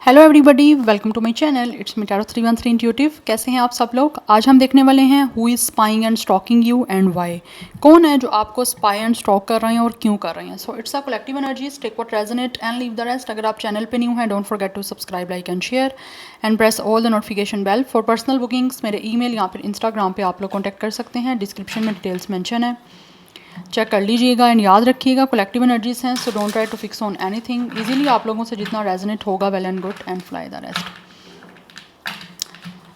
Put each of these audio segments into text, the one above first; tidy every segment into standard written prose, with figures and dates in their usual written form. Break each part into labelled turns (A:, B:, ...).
A: Hello everybody, welcome to my channel. It's me tarot 313 intuitive. कैसे हैं आप सब लोग? आज हम देखने वाले हैं who is spying and stalking you and why. कौन है जो आपको स्पाई एंड स्टॉक कर रहे हैं और क्यों कर रहे हैं। So it's a collective energies, take what resonate and leave the rest. अगर आप चैनल पे न्यू हैं, don't forget to subscribe, like and share and press all the notification bell. For personal bookings मेरे ईमेल या फिर Instagram पे आप लोग कॉन्टैक्ट कर सकते हैं। डिस्क्रिप्शन में डिटेल्स मेंशन है, चेक कर लीजिएगा। एंड याद रखिएगा कलेक्टिव एनर्जीज हैं, so don't try to fix on anything. Easily आप लोगों से जितना रेजोनेट होगा, well and good, and fly the rest.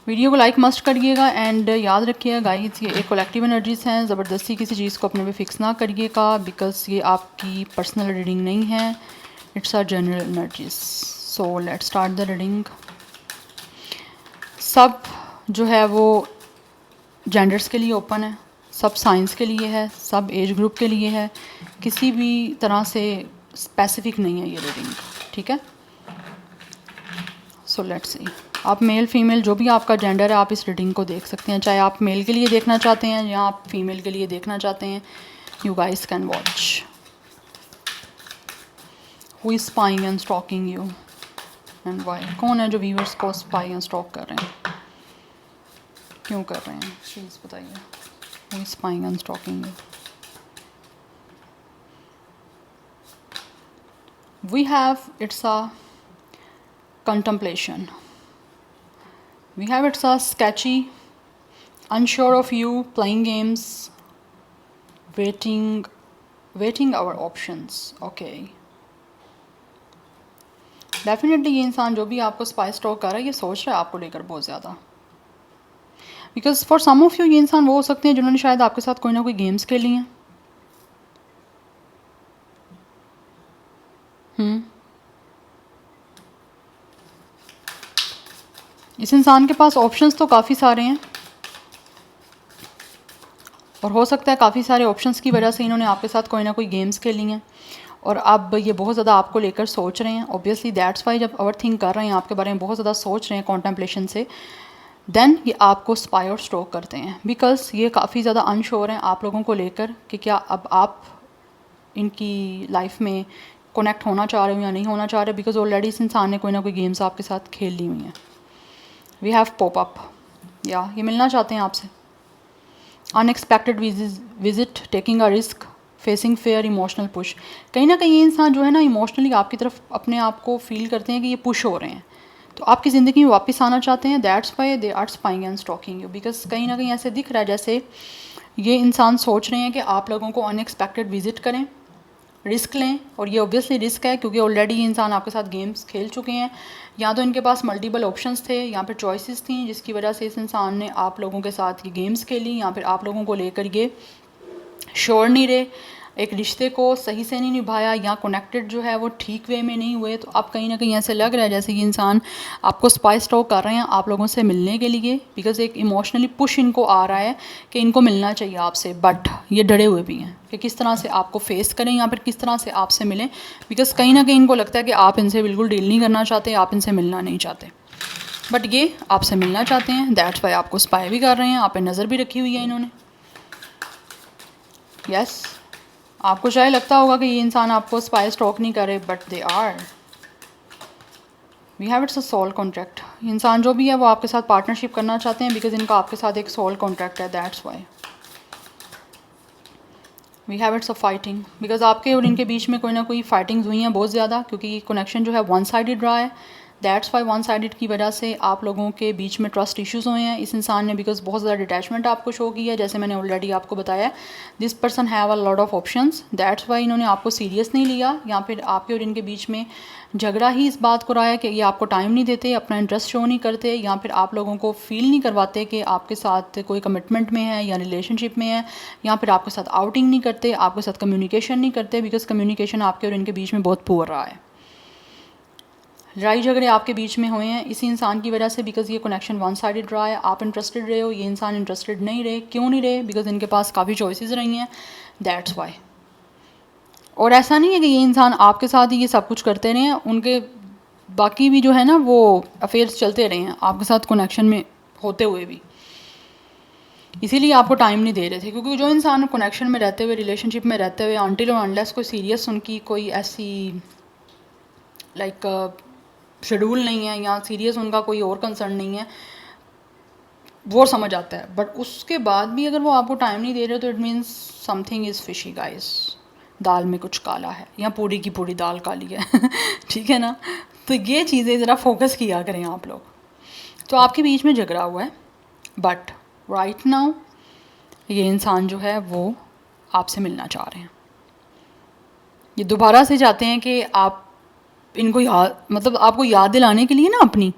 A: Video को लाइक मस्ट करिएगा एंड याद रखिएगा गाइस, ये एक कलेक्टिव एनर्जीज हैं। ज़बरदस्ती किसी चीज़ को अपने पे फिक्स ना करिएगा, बिकॉज ये आपकी पर्सनल रीडिंग नहीं है, it's a general energies. So let's start the reading. सब जो है वो जेंडर्स के लिए ओपन है, सब साइंस के लिए है, सब एज ग्रुप के लिए है, किसी भी तरह से स्पेसिफिक नहीं है ये रीडिंग, ठीक है। सो लेट्स सी, आप मेल फीमेल जो भी आपका जेंडर है, आप इस रीडिंग को देख सकते हैं। चाहे आप मेल के लिए देखना चाहते हैं या आप फीमेल के लिए देखना चाहते हैं, you guys can watch. Who is spying and stalking you and why. कौन है जो व्यूअर्स को स्पाई एंड स्टॉक कर रहे हैं, क्यों कर रहे हैं, प्लीज़ बताइए। Who is spying and stalking you. We have it's a contemplation. We have it's a sketchy, unsure of you, playing games, waiting our options. Okay. Definitely ये इंसान जो भी आपको स्पाई स्टॉक कर रहा है, ये सोच रहा है आपको लेकर बहुत ज़्यादा। Because for some of you ये इंसान वो हो सकते हैं जिन्होंने शायद आपके साथ कोई ना कोई गेम्स खेली हैं। इस इंसान के पास ऑप्शंस तो काफ़ी सारे हैं और हो सकता है काफ़ी सारे ऑप्शंस की वजह से इन्होंने आपके साथ कोई ना कोई गेम्स खेली हैं और अब ये बहुत ज़्यादा आपको लेकर सोच रहे हैं। ऑब्वियसली दैट्स वाई जब ओवर थिंक कर रहे हैं आपके बारे में, बहुत ज़्यादा सोच रहे हैं कॉन्टेम्पलेशन से, देन ये आपको स्पाई और स्टॉक करते हैं। बिकॉज ये काफ़ी ज़्यादा अनश्योर हैं आप लोगों को लेकर कि क्या अब आप इनकी लाइफ में कनेक्ट होना चाह रहे हो या नहीं होना चाह रहे, बिकॉज ऑलरेडी इस इंसान ने कोई ना कोई गेम्स आपके साथ खेल ली हुई हैं। वी हैव पॉप अप, या ये मिलना चाहते हैं आपसे। Unexpected visit, taking a risk, facing fair, emotional push. कहीं ना कहीं ये इंसान जो है ना, इमोशनली आपकी तरफ अपने आप को फील करते हैं कि ये पुश हो रहे हैं, तो आपकी ज़िंदगी में वापस आना चाहते हैं। That's why they are spying and stalking you. Because कहीं ना कहीं ऐसे दिख रहा है जैसे ये इंसान सोच रहे हैं कि आप लोगों को अनएक्सपेक्टेड विजिट करें, रिस्क लें। और ये ऑब्वियसली रिस्क है क्योंकि ऑलरेडी ये इंसान आपके साथ गेम्स खेल चुके हैं, या तो इनके पास मल्टीपल ऑप्शंस थे या फिर चॉइसेस थी, जिसकी वजह से इस इंसान ने आप लोगों के साथ ये गेम्स खेली, या फिर आप लोगों को लेकर ये श्योर नहीं रहे, एक रिश्ते को सही से नहीं निभाया, या कनेक्टेड जो है वो ठीक वे में नहीं हुए। तो अब कहीं ना कहीं ऐसे लग रहा है जैसे ये इंसान आपको स्पाई स्टॉक कर रहे हैं आप लोगों से मिलने के लिए, बिकॉज एक इमोशनली पुश इनको आ रहा है कि इनको मिलना चाहिए आपसे, बट ये डरे हुए भी हैं कि किस तरह से आपको फेस करें या फिर किस तरह से आपसे मिलें। बिकॉज कहीं ना कहीं इनको लगता है कि आप इनसे बिल्कुल डील नहीं करना चाहते, आप इनसे मिलना नहीं चाहते, बट ये आपसे मिलना चाहते हैं। दैट्स वाई आपको स्पाई भी कर रहे हैं, आप पे नज़र भी रखी हुई है इन्होंने। यस, आपको शायद लगता होगा कि ये इंसान आपको स्पाई स्टॉक नहीं करे, but they are. We have it's a soul contract. इंसान जो भी है वो आपके साथ पार्टनरशिप करना चाहते हैं, बिकॉज इनका आपके साथ एक सोल कॉन्ट्रैक्ट है। That's why we have it's a fighting, because आपके और इनके बीच में कोई ना कोई फाइटिंग्स हुई हैं बहुत ज़्यादा, क्योंकि कनेक्शन जो है वन साइडेड रहा है। दैट्स वाई वन साइडेड की वजह से आप लोगों के बीच में ट्रस्ट इश्यूज़ हुए हैं इस इंसान ने, बिकॉज बहुत ज़्यादा डिटैचमेंट आपको शो की है। जैसे मैंने ऑलरेडी आपको बताया, this person have a lot of options. That's why इन्होंने आपको सीरियस नहीं लिया, या फिर आपके और इनके बीच में झगड़ा ही इस बात को रहा है कि ये आपको टाइम नहीं देते, अपना इंटरेस्ट शो नहीं करते, या फिर आप लोगों को फील नहीं करवाते कि आपके साथ कोई कमिटमेंट में है या रिलेशनशिप में है, या फिर आपके साथ आउटिंग नहीं करते, आपके साथ कम्युनिकेशन नहीं करते, बिकॉज कम्युनिकेशन आपके और इनके बीच में बहुत पुअर रहा है। लड़ाई झगड़े आपके बीच में हुए हैं इसी इंसान की वजह से, बिकॉज ये कनेक्शन वन साइडेड रहा है। आप इंटरेस्टेड रहे हो, ये इंसान इंटरेस्टेड नहीं रहे। क्यों नहीं रहे? बिकॉज इनके पास काफ़ी चॉइसेस रही हैं, दैट्स वाई। और ऐसा नहीं है कि ये इंसान आपके साथ ही ये सब कुछ करते रहे हैं, उनके बाकी भी जो है ना वो अफेयर्स चलते रहे हैं आपके साथ कनेक्शन में होते हुए भी, इसीलिए आपको टाइम नहीं दे रहे थे। क्योंकि जो इंसान कनेक्शन में रहते हुए, रिलेशनशिप में रहते हुए, अनटिल और अनलेस कोई सीरियस उनकी कोई ऐसी लाइक शेड्यूल नहीं है या सीरियस उनका कोई और कंसर्न नहीं है, वो समझ आता है। बट उसके बाद भी अगर वो आपको टाइम नहीं दे रहे तो it means something is fishy guys, दाल में कुछ काला है या पूरी की पूरी दाल काली है ठीक है ना। तो ये चीज़ें ज़रा फोकस किया करें आप लोग। तो आपके बीच में झगड़ा हुआ है, बट राइट नाउ ये इंसान जो है वो आपसे मिलना चाह रहे हैं। ये दोबारा से चाहते हैं कि आप इनको याद, मतलब आपको याद दिलाने के लिए ना अपनी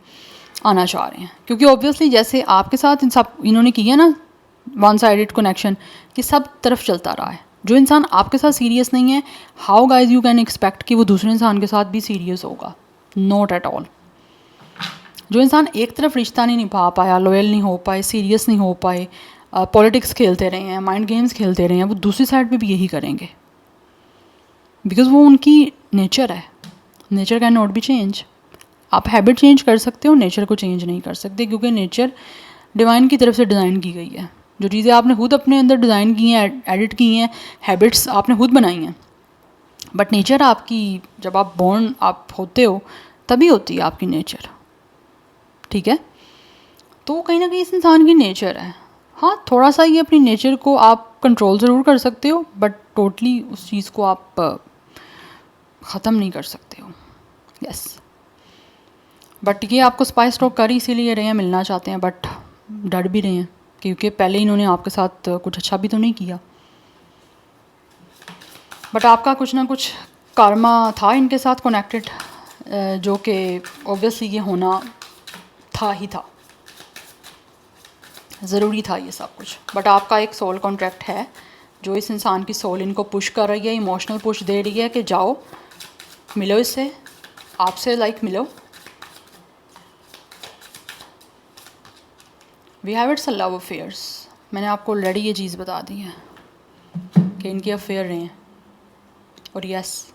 A: आना चाह रहे हैं, क्योंकि ऑब्वियसली जैसे आपके साथ इन सब इन्होंने किया ना वन साइडेड कनेक्शन, ये सब तरफ चलता रहा है। जो इंसान आपके साथ सीरियस नहीं है, how guys you can expect कि वो दूसरे इंसान के साथ भी सीरियस होगा? Not at all. जो इंसान एक तरफ रिश्ता नहीं निभा पाया, लॉयल नहीं हो पाए, सीरियस नहीं हो पाए, पॉलिटिक्स खेलते रहे हैं, माइंड गेम्स खेलते रहे हैं, वो दूसरी साइड पे भी यही करेंगे, बिकॉज वो उनकी नेचर है। Nature can not be change. आप हैबिट चेंज कर सकते हो, नेचर को चेंज नहीं कर सकते, क्योंकि नेचर डिवाइन की तरफ से डिज़ाइन की गई है। जो चीज़ें आपने खुद अपने अंदर डिज़ाइन की हैं, एडिट की हैं, हैबिट्स आपने खुद बनाई हैं, बट नेचर आपकी जब आप बॉर्न आप होते हो तभी होती है आपकी नेचर, ठीक है। तो कहीं ना कहीं इस इंसान की नेचर है। हाँ, थोड़ा सा ये अपनी नेचर को आप कंट्रोल ज़रूर कर सकते हो, बट टोटली उस चीज़ को आप ख़त्म नहीं कर सकते हो। यस, बट ये आपको स्पाइस टॉक कर इसीलिए रहे हैं, मिलना चाहते हैं, बट डर भी रहे हैं क्योंकि पहले इन्होंने आपके साथ कुछ अच्छा भी तो नहीं किया। बट आपका कुछ ना कुछ कर्मा था इनके साथ कनेक्टेड, जो कि ऑब्वियसली ये होना था ही था, ज़रूरी था ये सब कुछ। बट आपका एक सोल कॉन्ट्रैक्ट है जो इस इंसान की सोल इनको पुश कर रही है, इमोशनल पुश दे रही है कि जाओ मिलो इससे, आपसे मिलो। We have it's a love affairs. मैंने आपको ऑलरेडी ये चीज़ बता दी है कि इनके अफेयर रहे हैं, और यस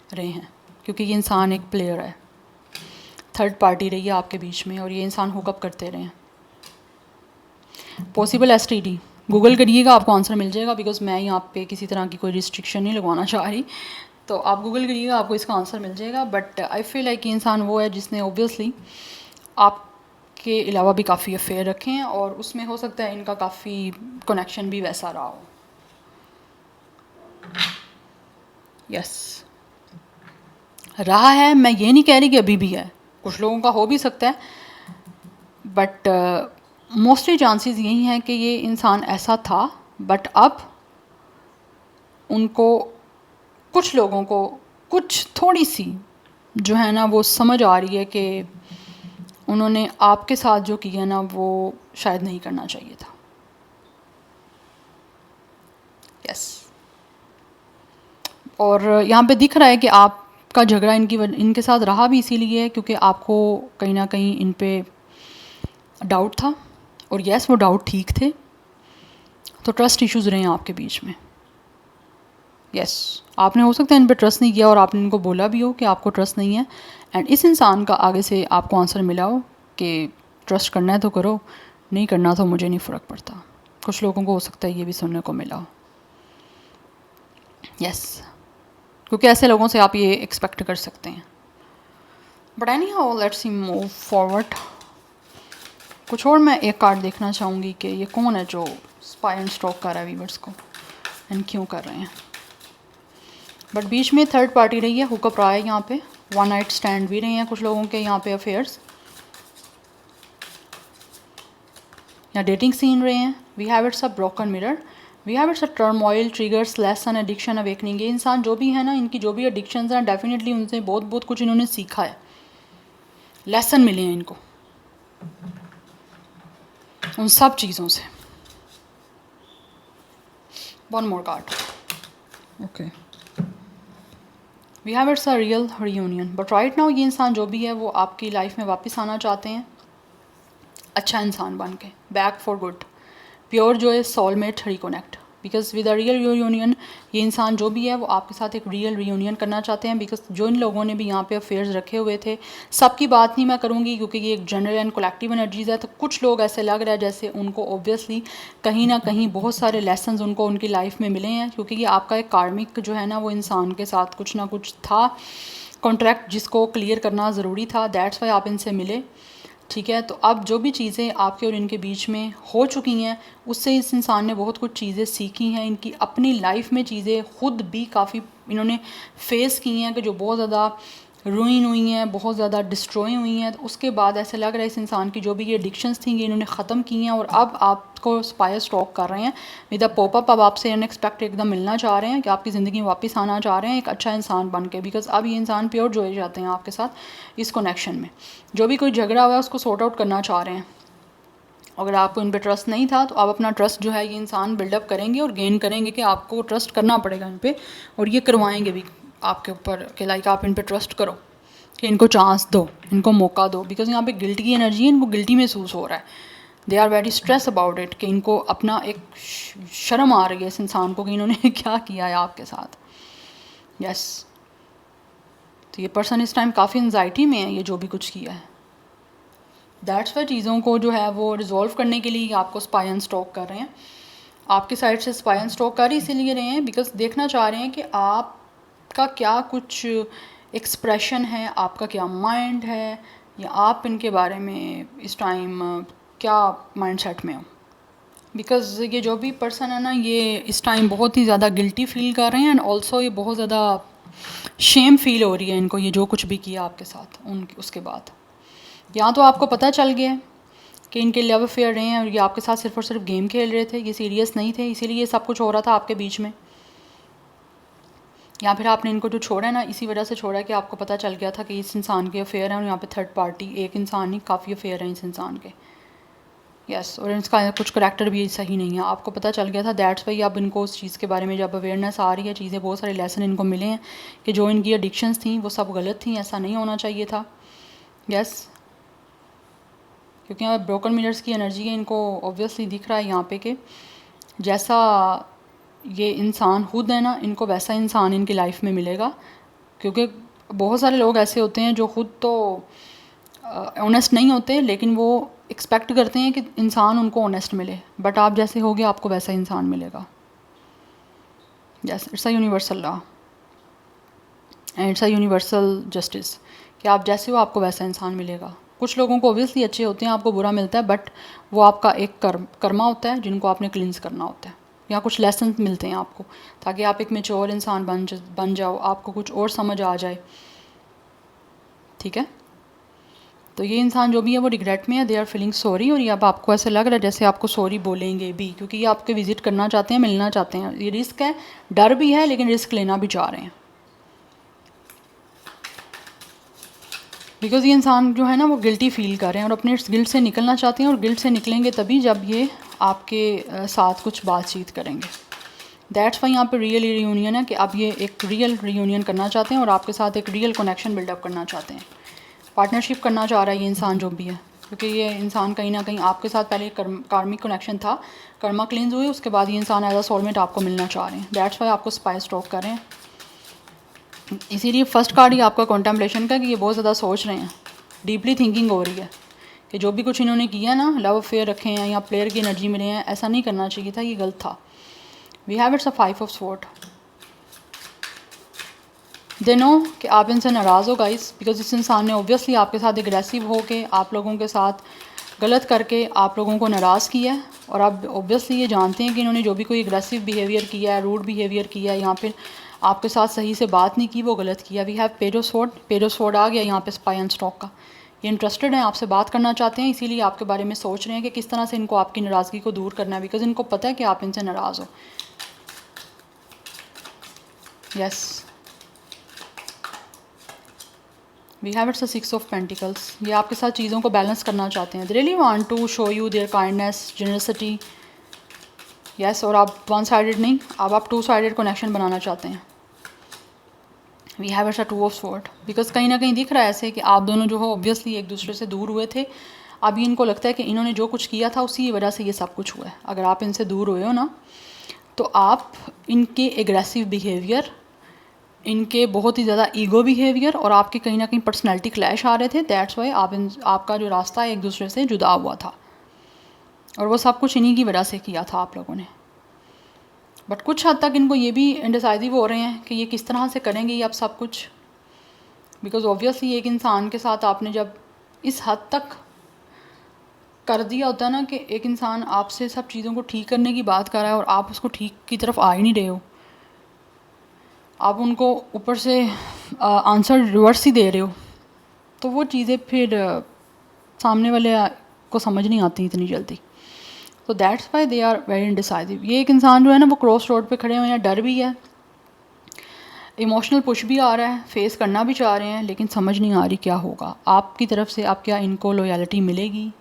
A: रहे हैं, क्योंकि ये इंसान एक प्लेयर है, थर्ड पार्टी रही है आपके बीच में, और ये इंसान हुकअप करते रहे हैं। पॉसिबल एसटीडी गूगल करिएगा, आपको आंसर मिल जाएगा, बिकॉज मैं यहाँ पे किसी तरह की कोई रिस्ट्रिक्शन नहीं लगवाना चाह रही। तो आप गूगल करिएगा, आपको इसका आंसर मिल जाएगा। बट आई फील लाइक इंसान वो है जिसने ऑब्वियसली आपके अलावा भी काफ़ी अफेयर रखे हैं, और उसमें हो सकता है इनका काफ़ी कनेक्शन भी वैसा रहा हो। यस, रहा है, मैं ये नहीं कह रही कि अभी भी है, कुछ लोगों का हो भी सकता है, बट मोस्टली चांसेस यही हैं कि ये इंसान ऐसा था, बट अब उनको, कुछ लोगों को कुछ थोड़ी सी जो है ना वो समझ आ रही है कि उन्होंने आपके साथ जो किया ना वो शायद नहीं करना चाहिए था। यस, और यहाँ पे दिख रहा है कि आपका झगड़ा इनके साथ रहा भी इसीलिए है क्योंकि आपको कहीं ना कहीं इन पे डाउट था, और यस वो डाउट ठीक थे। तो ट्रस्ट इश्यूज़ रहे हैं आपके बीच में। यस, आपने हो सकता है इन पे ट्रस्ट नहीं किया, और आपने इनको बोला भी हो कि आपको ट्रस्ट नहीं है, एंड इस इंसान का आगे से आपको आंसर मिला हो कि ट्रस्ट करना है तो करो, नहीं करना तो मुझे नहीं फ़र्क पड़ता। कुछ लोगों को हो सकता है ये भी सुनने को मिला हो। यस, क्योंकि ऐसे लोगों से आप ये एक्सपेक्ट कर सकते हैं। But any how let's see move forward. कुछ और मैं एक कार्ड देखना चाहूँगी कि ये कौन है जो स्पाई एंड स्टॉक कर रहा है वीवर्स को, एंड क्यों कर रहे हैं। बट बीच में थर्ड पार्टी रही है, हुकअप रहा है यहाँ पे, वन नाइट स्टैंड भी रहे हैं कुछ लोगों के यहाँ पे, अफेयर्स या डेटिंग सीन रहे हैं। We have it's a broken mirror, we have it's a turmoil, triggers, lesson, addiction, awakening. ये इंसान जो भी है ना, इनकी जो भी एडिक्शंस हैं, डेफिनेटली उनसे बहुत बहुत कुछ इन्होंने सीखा है, लेसन मिले हैं इनको उन सब चीज़ों से। One more card, okay. We have it's a real reunion, but right now ये इंसान जो भी है वो आपकी लाइफ में वापस आना चाहते हैं, अच्छा इंसान बन के, बैक फॉर गुड, प्योर जो है soulmate reconnect. Because with a real reunion ये इंसान जो भी है वो आपके साथ एक रियल रियूनियन करना चाहते हैं। बिकॉज जो इन लोगों ने भी यहाँ पे अफेयर्स रखे हुए थे, सबकी बात नहीं मैं करूँगी क्योंकि ये एक जनरल एंड कलेक्टिव एनर्जीज है। तो कुछ लोग ऐसे लग रहा है जैसे उनको ऑब्वियसली कहीं ना कहीं बहुत सारे लेसन्स उनको उनकी लाइफ में मिले हैं, क्योंकि ये आपका एक कार्मिक जो है ना वो इंसान के साथ कुछ ना कुछ था। कॉन्ट्रैक्ट जिसको क्लियर करना ज़रूरी था, दैट्स वाई आप इनसे मिले, ठीक है। तो अब जो भी चीज़ें आपके और इनके बीच में हो चुकी हैं उससे इस इंसान ने बहुत कुछ चीज़ें सीखी हैं, इनकी अपनी लाइफ में चीज़ें खुद भी काफ़ी इन्होंने फेस की हैं कि जो बहुत ज़्यादा रुइन हुई हैं, बहुत ज़्यादा डिस्ट्रॉय हुई हैं। तो उसके बाद ऐसे लग रहा है इस इंसान की जो भी ये एडिक्शंस थी ये इन्होंने ख़त्म की हैं और अब आपको स्पायर स्टॉक कर रहे हैं विद अ पॉपअप। अब आपसे अनएक्सपेक्टेड एकदम मिलना चाह रहे हैं कि आपकी ज़िंदगी में वापस आना चाह रहे हैं एक अच्छा इंसान बन के, बिकॉज अब ये इंसान प्योर जोड़े जाते हैं आपके साथ इस कनेक्शन में। जो भी कोई झगड़ा हुआ है उसको सॉर्ट आउट करना चाह रहे हैं। अगर आपको इन पे ट्रस्ट नहीं था तो आप अपना ट्रस्ट जो है ये इंसान बिल्डअप करेंगे और गेन करेंगे कि आपको ट्रस्ट करना पड़ेगा इन पे, और ये करवाएंगे भी आपके ऊपर कि लाइक आप इन पे ट्रस्ट करो, कि इनको चांस दो, इनको मौका दो। बिकॉज यहाँ पे गिल्ट की एनर्जी है, इनको गिल्टी महसूस हो रहा है, they are very stress about it, कि इनको अपना एक शर्म आ रही है इस इंसान को कि इन्होंने क्या किया है आपके साथ। यस तो ये पर्सन इस टाइम काफ़ी एंजाइटी में है, ये जो भी कुछ किया है। दैट्स वाई चीज़ों को जो है वो रिजॉल्व करने के लिए आपको स्पाई एंड स्टॉक कर रहे हैं, आपकी साइड से स्पाई एंड स्टॉक कर इसीलिए रहे हैं बिकॉज देखना चाह रहे हैं कि आपका क्या कुछ एक्सप्रेशन है, आपका क्या माइंड है, या आप इनके बारे में इस टाइम क्या माइंड सेट में हो। बिकॉज़ ये जो भी पर्सन है ना ये इस टाइम बहुत ही ज़्यादा गिल्टी फील कर रहे हैं एंड ऑल्सो ये बहुत ज़्यादा शेम फील हो रही है इनको, ये जो कुछ भी किया आपके साथ उसके बाद। या तो आपको पता चल गया है कि इनके लव अफेयर रहे हैं और ये आपके साथ सिर्फ और सिर्फ गेम खेल रहे थे, ये सीरियस नहीं थे, इसीलिए ये सब कुछ हो रहा था आपके बीच में। या फिर आपने इनको जो छोड़ा है ना इसी वजह से छोड़ा है कि आपको पता चल गया था कि इस इंसान के अफेयर हैं और यहाँ पे थर्ड पार्टी एक इंसान नहीं काफ़ी अफेयर हैं इस इंसान के। यस और इसका कुछ करैक्टर भी सही नहीं है, आपको पता चल गया था। दैट्स वाई अब इनको उस चीज़ के बारे में जब अवेयरनेस आ रही है, चीज़ें बहुत सारे लेसन इनको मिले हैं कि जो इनकी एडिक्शंस थी वो सब गलत थी, ऐसा नहीं होना चाहिए था। यस क्योंकि यहाँ ब्रोकन मिरर्स की एनर्जी है, इनको ऑब्वियसली दिख रहा है यहाँ पे कि जैसा ये इंसान खुद है ना इनको वैसा इंसान इनकी लाइफ में मिलेगा। क्योंकि बहुत सारे लोग ऐसे होते हैं जो खुद तो ऑनेस्ट नहीं होते लेकिन वो एक्सपेक्ट करते हैं कि इंसान उनको ऑनेस्ट मिले, बट आप जैसे होगे आपको वैसा इंसान मिलेगा। Yes it's a universal law and it's a universal justice कि आप जैसे हो आपको वैसा इंसान मिलेगा। कुछ लोगों को ऑब्वियसली अच्छे होते हैं, आपको बुरा मिलता है, बट वो आपका एक कर्मा होता है जिनको आपने क्लींस करना होता है। या कुछ लेसन मिलते हैं आपको ताकि आप एक मैच्योर इंसान बन जाओ, आपको कुछ और समझ आ जाए। ठीक है तो ये इंसान जो भी है वो रिग्रेट में है, दे आर फीलिंग सॉरी, और ये अब आपको ऐसे लग रहा है जैसे आपको सॉरी बोलेंगे भी, क्योंकि ये आपके विजिट करना चाहते हैं, मिलना चाहते हैं। ये रिस्क है, डर भी है, लेकिन रिस्क लेना भी चाह रहे हैं। बिकॉज़ ये इंसान जो है ना वो गिल्टी फील कर रहे हैं और अपने इस गिल्ट से निकलना चाहते हैं, और गिल्ट से निकलेंगे तभी जब ये आपके साथ कुछ बातचीत करेंगे। दैट्स वाई यहाँ पे रियल रियूनियन है कि अब ये एक रियल रियूनियन करना चाहते हैं और आपके साथ एक रियल कनेक्शन बिल्डअप करना चाहते हैं, पार्टनरशिप करना चाह रहा है ये इंसान जो भी है। क्योंकि ये इंसान कहीं ना कहीं आपके साथ पहले कार्मिक कनेक्शन था, कर्मा क्लींस हुए, उसके बाद ये इंसान एज अ सोलमेट आपको मिलना चाह रहे हैं। दैट्स वाई आपको स्पाई स्टॉक कर रहे हैं। इसीलिए फर्स्ट कार्ड ही आपका कॉन्टेम्पलेशन का कि ये बहुत ज़्यादा सोच रहे हैं, डीपली थिंकिंग हो रही है कि जो भी कुछ इन्होंने किया ना, लव अफेयर रखे हैं या प्लेयर की एनर्जी में रहे हैं, ऐसा नहीं करना चाहिए था, ये गलत था। We have it's a 5 of sword. They know कि आप इनसे नाराज़ हो गाइस, बिकॉज इस इंसान ने ओबियसली आपके साथ एग्रेसिव हो के आप लोगों के साथ गलत करके आप लोगों को नाराज़ किया है। और आप ओबियसली ये जानते हैं कि इन्होंने जो भी कोई एग्रेसिव बिहेवियर किया है, रूड बिहेवियर किया है, यहाँ पे आपके साथ सही से बात नहीं की, वो गलत किया। We have page of sword, page of sword आ गया यहाँ पे स्पाई एंड स्टॉक का। ये इंटरेस्टेड हैं, आपसे बात करना चाहते हैं, इसीलिए आपके बारे में सोच रहे हैं कि किस तरह से इनको आपकी नाराज़गी को दूर करना है, बिकॉज इनको पता है कि आप इनसे नाराज़ हो। Yes we have it's a 6 of pentacles. ये आपके साथ चीज़ों को बैलेंस करना चाहते हैं। They really want to show you their kindness, generosity. Yes और आप वन साइडेड नहीं, अब आप 2 साइडेड कनेक्शन बनाना चाहते हैं। We have it's a 2 of sword, because कहीं ना कहीं दिख रहा है ऐसे कि आप दोनों जो हो ऑब्वियसली एक दूसरे से दूर हुए थे। अभी इनको लगता है कि इन्होंने जो कुछ किया था उसी वजह से ये सब कुछ हुआ है। अगर आप इनसे दूर हुए हो ना तो आप इनके एग्रेसिव बिहेवियर, इनके बहुत ही ज़्यादा ईगो बिहेवियर और आपके कहीं ना कहीं पर्सनैलिटी क्लैश आ रहे थे। दैट्स वाई आपका जो रास्ता है एक दूसरे से जुदा हुआ था, और वो सब कुछ इन्हीं की वजह से किया था आप लोगों ने। बट कुछ हद तक इनको ये भी इंडिसाइसिव हो रहे हैं कि ये किस तरह से करेंगे ये अब सब कुछ। बिकॉज़ ऑब्वियसली एक इंसान के साथ आपने जब इस हद तक कर दिया होता है ना कि एक इंसान आपसे सब चीज़ों को ठीक करने की बात कर रहा है और आप उसको ठीक की तरफ आ ही नहीं रहे हो, आप उनको ऊपर से आंसर रिवर्स ही दे रहे हो, तो वो चीज़ें फिर सामने वाले को समझ नहीं आती इतनी जल्दी। तो that's why they are very indecisive. ये एक इंसान जो है ना वो क्रॉस रोड पे खड़े हुए हैं, डर भी है, इमोशनल पुश भी आ रहा है, फेस करना भी चाह रहे हैं, लेकिन समझ नहीं आ रही क्या होगा आपकी तरफ से। आप क्या इनको लॉयल्टी मिलेगी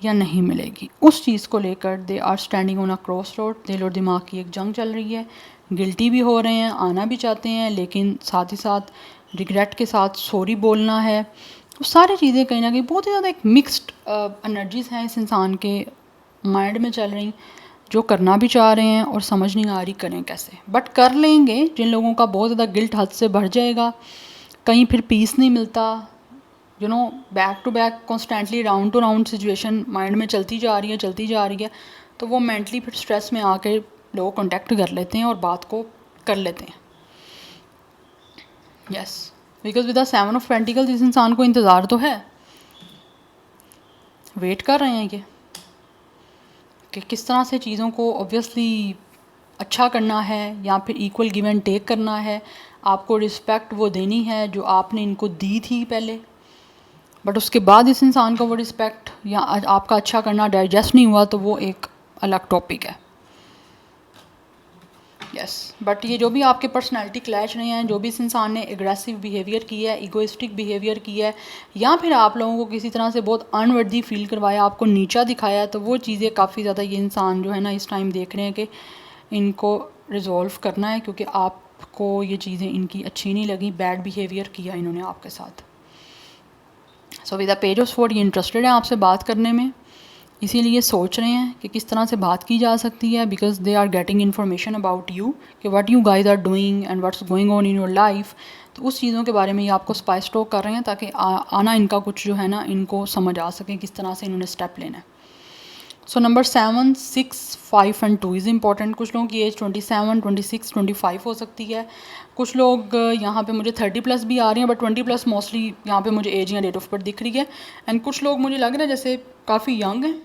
A: या नहीं मिलेगी, उस चीज़ को लेकर they are standing on a cross road. दिल और दिमाग की एक जंग चल रही है, गिल्टी भी हो रहे हैं, आना भी चाहते हैं, लेकिन साथ ही साथ रिग्रेट के साथ सॉरी बोलना है। वो सारी चीज़ें कहीं ना कहीं बहुत ही ज़्यादा एक मिक्स्ड एनर्जीज़ हैं इस इंसान के माइंड में चल रही, जो करना भी चाह रहे हैं और समझ नहीं आ रही करें कैसे, बट कर लेंगे। जिन लोगों का बहुत ज़्यादा गिल्ट हद से बढ़ जाएगा, कहीं फिर पीस नहीं मिलता, you know, back to back constantly round to round situation mind में चलती जा रही है, तो वो मेंटली फिर स्ट्रेस में आके लोग कॉन्टेक्ट कर लेते हैं और बात को कर लेते हैं। Yes, because with the 7 of pentacles इस इंसान को इंतज़ार तो है, वेट कर रहे हैं ये कि किस तरह से चीज़ों को ऑब्वियसली अच्छा करना है या फिर इक्वल गिव एंड टेक करना है। आपको रिस्पेक्ट वो देनी है जो आपने इनको दी थी पहले, बट उसके बाद इस इंसान का वो रिस्पेक्ट या आपका अच्छा करना डाइजेस्ट नहीं हुआ, तो वो एक अलग टॉपिक है। यस, बट ये जो भी आपके पर्सनैलिटी क्लैश रहे हैं, जो भी इस इंसान ने एग्रेसिव बिहेवियर किया है, इगोइस्टिक बिहेवियर किया है, या फिर आप लोगों को किसी तरह से बहुत अनवर्दी फील करवाया, आपको नीचा दिखाया, तो वो चीज़ें काफ़ी ज़्यादा ये इंसान जो है ना इस टाइम देख रहे हैं कि इनको रिजॉल्व करना है, क्योंकि आपको ये चीज़ें इनकी अच्छी नहीं लगी, बैड बिहेवियर किया इन्होंने आपके साथ। So with the page of sword ये इंटरेस्टेड है आपसे बात करने में, इसीलिए सोच रहे हैं कि किस तरह से बात की जा सकती है, because they are getting information about you कि what you guys are doing and what's going on in your life. तो उस चीज़ों के बारे में ये आपको स्पाई स्टॉक कर रहे हैं, ताकि आना इनका कुछ जो है ना इनको समझ आ सके किस तरह से इन्होंने स्टेप लेना है। So number 7, 6, 5 and 2 is important. कुछ लोगों की एज 27, 26, 25 हो सकती है। कुछ लोग यहाँ पे मुझे 30+ भी आ रही हैं, बट 20+ मोस्टली यहाँ पे मुझे एज या डेट ऑफ बर्थ दिख रही है। एंड कुछ लोग मुझे लग रहा है जैसे काफ़ी यंग हैं।